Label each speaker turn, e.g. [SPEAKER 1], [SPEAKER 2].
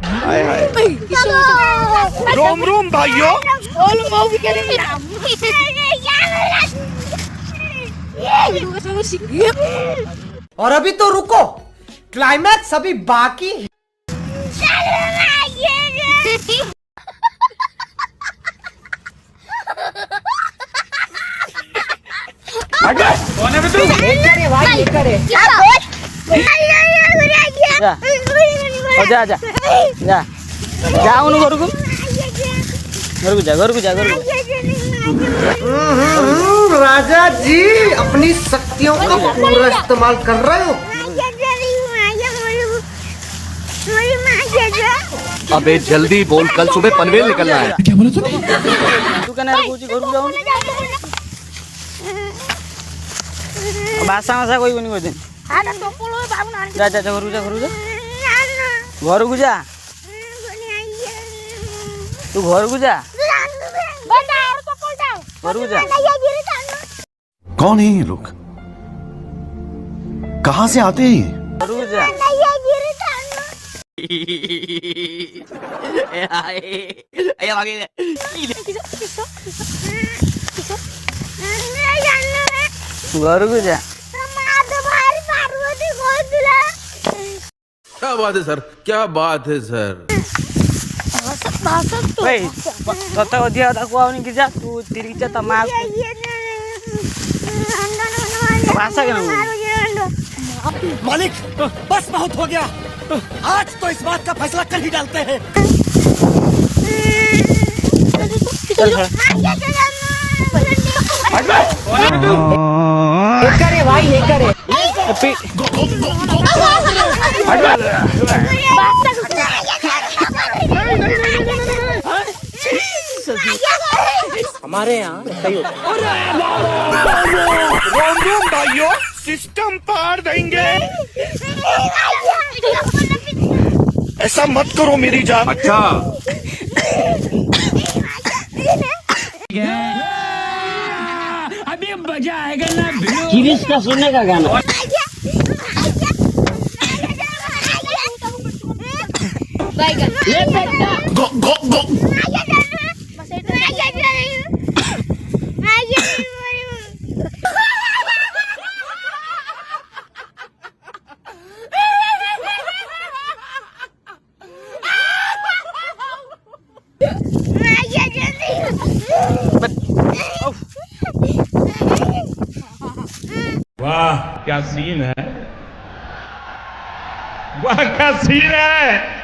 [SPEAKER 1] हाय हाय। रोम रोम भाइयों।
[SPEAKER 2] और अभी तो रुको, क्लाइमैक्स अभी बाकी है।
[SPEAKER 1] कौन है तू?
[SPEAKER 2] करे भाई, करे।
[SPEAKER 3] जा जा जा जा उन घर को जा घर को जा।
[SPEAKER 2] राजा जी अपनी शक्तियों का पूरा इस्तेमाल कर रहे हो।
[SPEAKER 1] अबे जल्दी बोल, कल सुबह पनवेल निकलना है। क्या बोला
[SPEAKER 3] तू कहना घर को जाऊँ भाषा भाषा कोई बनी बोल जा जा घर को जा घर को जा तू घर को जा घर को जा।
[SPEAKER 4] कौन है ये लोग? कहाँ से आते हैं ये?
[SPEAKER 3] घर को जा। घर को जा।
[SPEAKER 5] क्या बात है सर, क्या बात है सर।
[SPEAKER 3] भाई तोता अधिया था को आवनी किजा तू तिरिचा तमा भाषा के ना
[SPEAKER 2] मालिक बस बहुत हो गया, आज तो इस बात का फैसला कर ही डालते हैं। करे भाई करे। हमारे यहाँ
[SPEAKER 1] रोम रोम भाइयों, सिस्टम पार देंगे। ऐसा मत करो मेरी जान।
[SPEAKER 5] अच्छा
[SPEAKER 3] अभी मजा आएगा ना। गिरीश का सुनने का गाना
[SPEAKER 1] गो गो गो।
[SPEAKER 6] वाह क्या सीन है, वाह क्या सीन है।